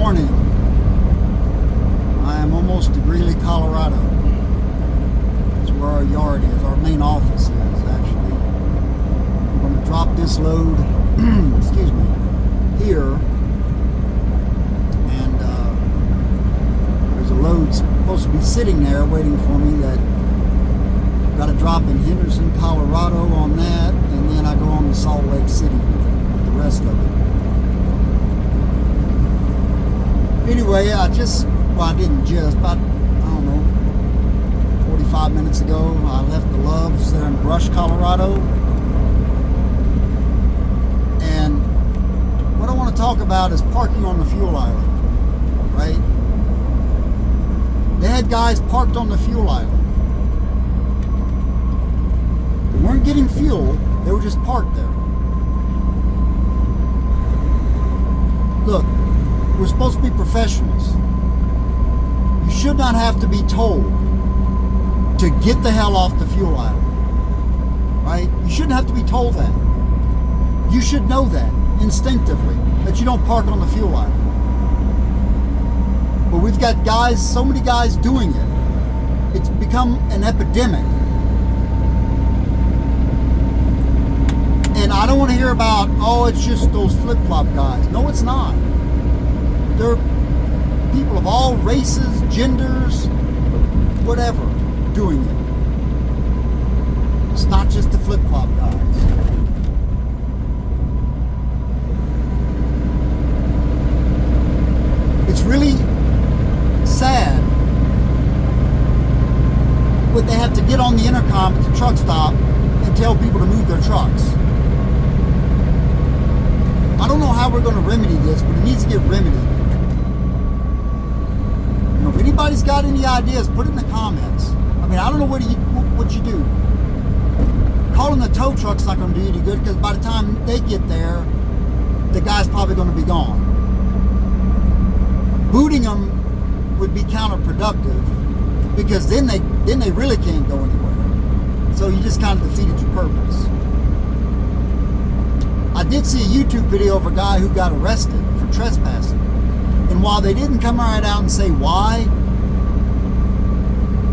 morning. I am almost to Greeley, Colorado. That's where our yard is, our main office is actually. I'm going to drop this load, excuse me, here. And there's a load supposed to be sitting there waiting for me that I've got to drop in Henderson, Colorado on that. And then I go on to Salt Lake City with the rest of it. Anyway, I didn't just, about, I don't know, 45 minutes ago, I left the Loves there in Brush, Colorado. And what I want to talk about is parking on the fuel island, right? They had guys parked on the fuel island. They weren't getting fuel, they were just parked there. Look, we're supposed to be professionals. You should not have to be told to get the hell off the fuel island, right? You shouldn't have to be told that. You should know that instinctively, that you don't park on the fuel island. But we've got guys, so many guys doing it. It's become an epidemic. And I don't want to hear about, oh, it's just those flip-flop guys. No, it's not. There are people of all races, genders, whatever, doing it. It's not just the flip-flop guys. It's really sad when they have to get on the intercom at the truck stop and tell people to move their trucks. I don't know how we're going to remedy this, but it needs to get remedied. If anybody's got any ideas, put it in the comments. I mean, I don't know what you do. Calling the tow truck's not going to do any good, because by the time they get there, the guy's probably going to be gone. Booting them would be counterproductive, because then they really can't go anywhere. So you just kind of defeated your purpose. I did see a YouTube video of a guy who got arrested for trespassing. And while they didn't come right out and say why,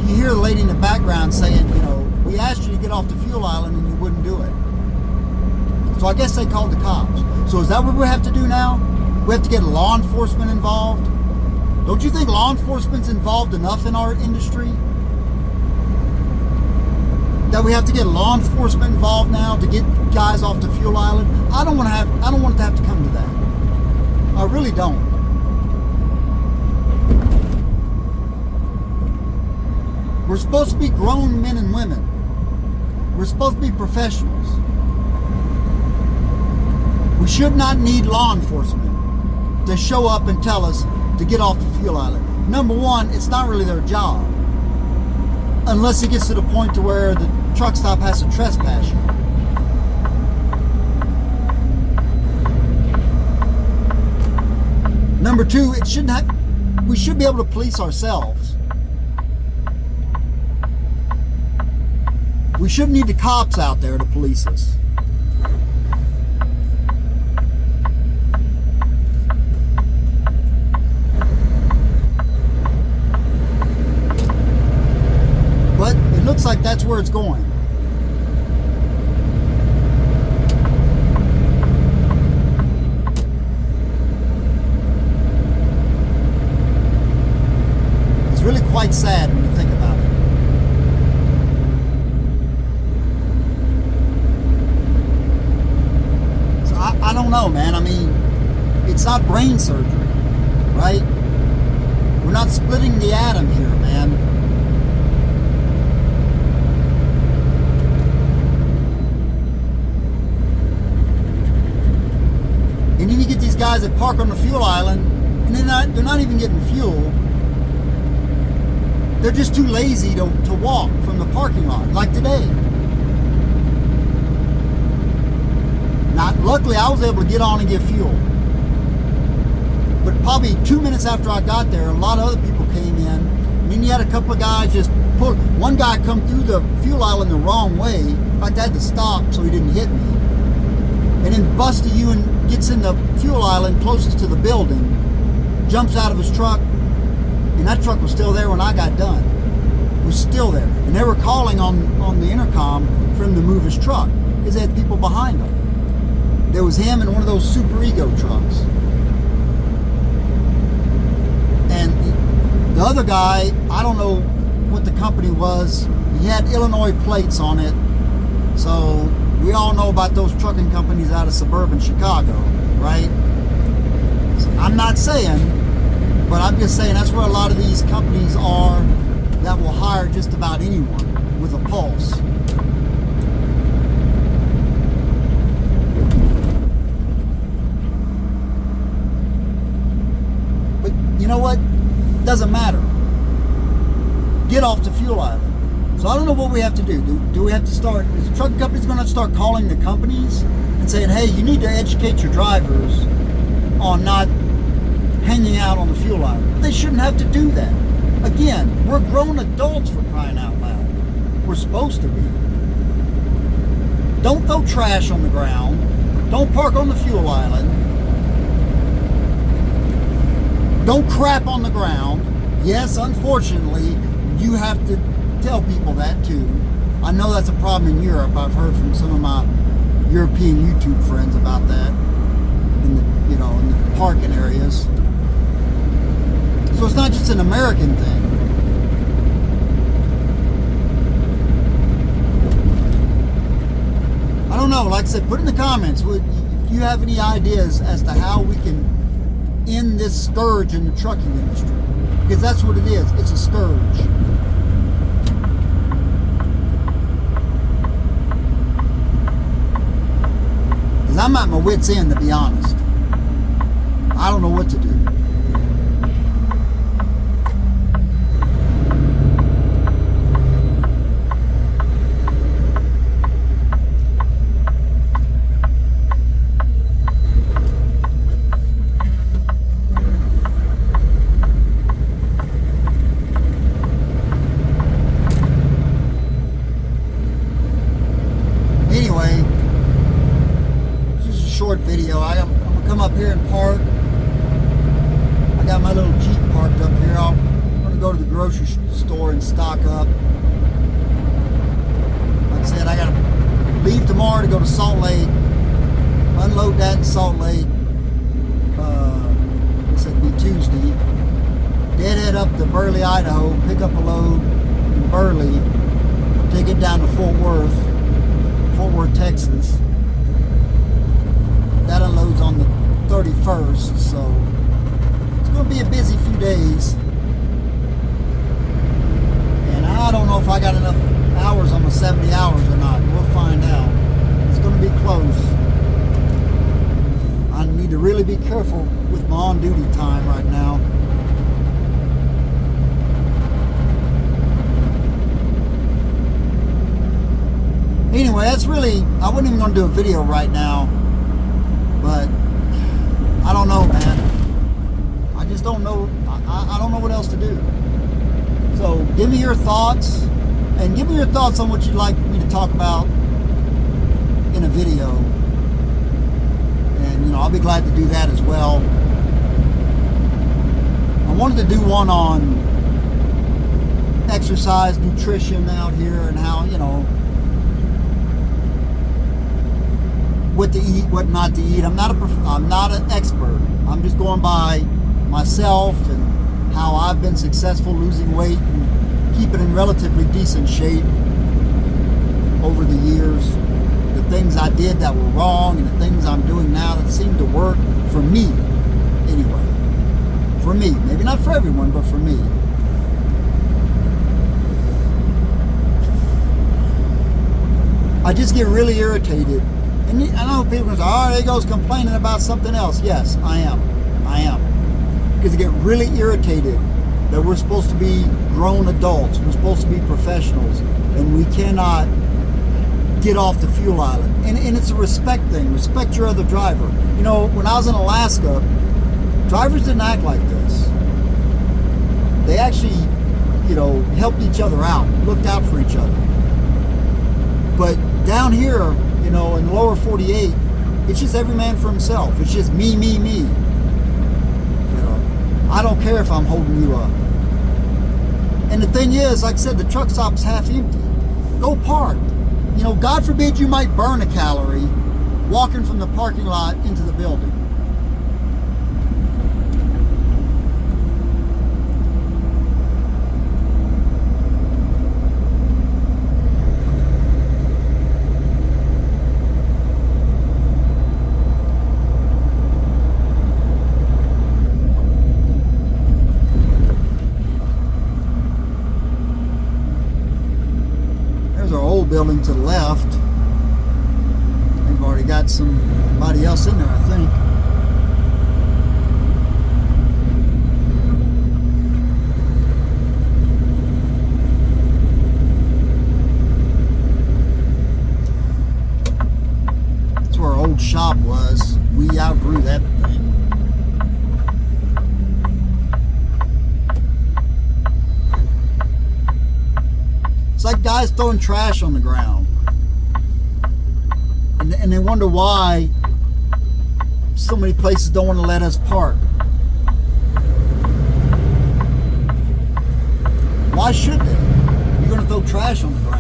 you hear the lady in the background saying, we asked you to get off the fuel island and you wouldn't do it. So I guess they called the cops. So is that what we have to do now? We have to get law enforcement involved? Don't you think law enforcement's involved enough in our industry? That we have to get law enforcement involved now to get guys off the fuel island? I don't want to have to come to that. I really don't. We're supposed to be grown men and women. We're supposed to be professionals. We should not need law enforcement to show up and tell us to get off the fuel island. Number one, it's not really their job. Unless it gets to the point to where the truck stop has to trespass you. Number two, we should be able to police ourselves. We shouldn't need the cops out there to police us. But it looks like that's where it's going. It's really quite sad when you think about it. I don't know, man. I mean, it's not brain surgery, right? We're not splitting the atom here, man. And then you get these guys that park on the fuel island, and they're not even getting fuel. They're just too lazy to walk from the parking lot, like today. Luckily, I was able to get on and get fuel. But probably 2 minutes after I got there, a lot of other people came in. And then you had a couple of guys just pull. One guy come through the fuel island the wrong way. In fact, I had to stop so he didn't hit me. And then busts you and gets in the fuel island closest to the building. jumps out of his truck, and that truck was still there when I got done. It was still there. And they were calling on the intercom for him to move his truck because they had people behind him. There was him in one of those Super Ego trucks. And the other guy, I don't know what the company was. He had Illinois plates on it. So we all know about those trucking companies out of suburban Chicago, right? So I'm not saying, but I'm just saying that's where a lot of these companies are that will hire just about anyone with a pulse. But you know what? Doesn't matter. Get off the fuel island. So I don't know what we have to do. Do we have to start, is the trucking companies going to start calling the companies and saying, hey, you need to educate your drivers on not hanging out on the fuel island? But they shouldn't have to do that. Again, we're grown adults, for crying out loud. We're supposed to be. Don't throw trash on the ground. Don't park on the fuel island. Don't crap on the ground. Yes, unfortunately, you have to tell people that too. I know that's a problem in Europe. I've heard from some of my European YouTube friends about that in the parking areas. So it's not just an American thing. I don't know. Like I said, put in the comments if you have any ideas as to how we can end this scourge in the trucking industry. Because that's what it is. It's a scourge. Because I'm at my wit's end, to be honest. I don't know what to do. Video. I'm gonna come up here and park. I got my little Jeep parked up here. I'm gonna go to the grocery store and stock up. Like I said, I gotta leave tomorrow to go to Salt Lake, unload that in Salt Lake. This would be Tuesday. Deadhead up to Burley, Idaho, pick up a load in Burley, take it down to Fort Worth, Texas. That unloads on the 31st, so it's going to be a busy few days. And I don't know if I got enough hours on the 70 hours or not. We'll find out. It's going to be close. I need to really be careful with my on-duty time right now. Anyway, that's really, I wasn't even going to do a video right now. But I don't know, man. I just don't know. I don't know what else to do. So give me your thoughts, and give me your thoughts on what you'd like me to talk about in a video. And I'll be glad to do that as well. I wanted to do one on exercise, nutrition out here, and how what to eat, what not to eat. I'm not an expert. I'm just going by myself and how I've been successful losing weight and keeping in relatively decent shape over the years. The things I did that were wrong and the things I'm doing now that seem to work for me anyway. For me. Maybe not for everyone, but for me. I just get really irritated. And I know people say, oh, there he goes complaining about something else. Yes, I am. Because I get really irritated that we're supposed to be grown adults. We're supposed to be professionals. And we cannot get off the fuel island. And it's a respect thing. Respect your other driver. When I was in Alaska, drivers didn't act like this. They actually, helped each other out. Looked out for each other. But down here, in the lower 48, it's just every man for himself. It's just me. I don't care if I'm holding you up. And the thing is, like I said, the truck stop's half empty. Go park. You know, God forbid you might burn a calorie walking from the parking lot into the building. There's our old building to the left. They've already got somebody else in there, I think. That's where our old shop was. We outgrew that thing. It's like guys throwing trash on the ground. And they wonder why so many places don't want to let us park. Why should they? You're going to throw trash on the ground.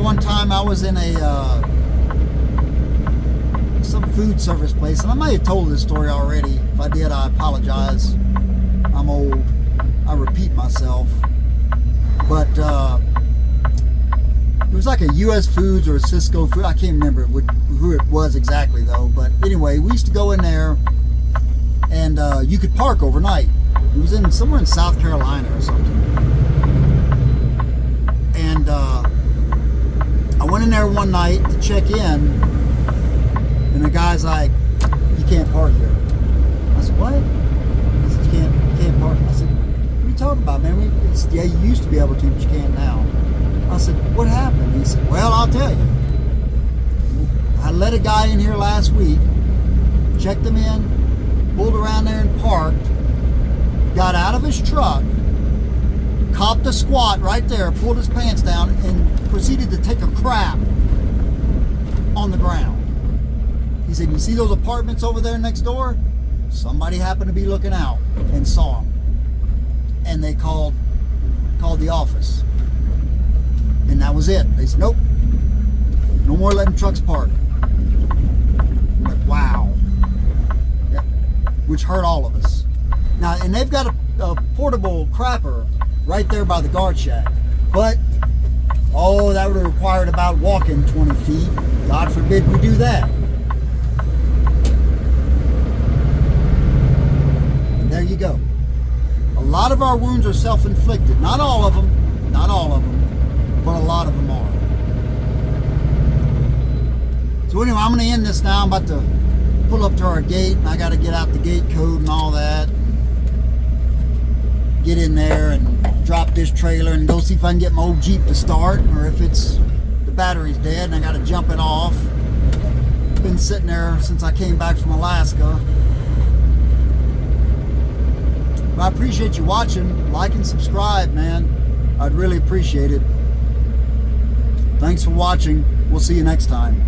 One time I was in some food service place, and I might have told this story already. If I did, I apologize. I'm old. I repeat myself. But it was like a U.S. Foods or a Cisco Food. I can't remember who it was exactly though. But anyway, we used to go in there, and you could park overnight. It was somewhere in South Carolina or something. And I went in there one night to check in, and the guy's like, "You can't park here." I said, "What?" He said, You can't park." I said, "What are you talking about, man? Yeah, you used to be able to, but you can't now." I said, "What happened?" He said, "Well, I'll tell you. I let a guy in here last week, checked him in, pulled around there and parked, got out of his truck, copped a squat right there, pulled his pants down, and proceeded to take a crap on the ground." He said, "You see those apartments over there next door? Somebody happened to be looking out and saw him. And they called the office. And that was it. They said, nope, no more letting trucks park." I'm like, wow. Yeah. Which hurt all of us. Now, and they've got a portable crapper right there by the guard shack. But, that would have required about walking 20 feet. God forbid we do that. And there you go. A lot of our wounds are self-inflicted. Not all of them, but a lot of them are. So anyway, I'm going to end this now. I'm about to pull up to our gate, and I got to get out the gate code and all that. Get in there and drop this trailer and go see if I can get my old Jeep to start, or if the battery's dead and I got to jump it off. Been sitting there since I came back from Alaska. But I appreciate you watching. Like and subscribe, man. I'd really appreciate it. Thanks for watching. We'll see you next time.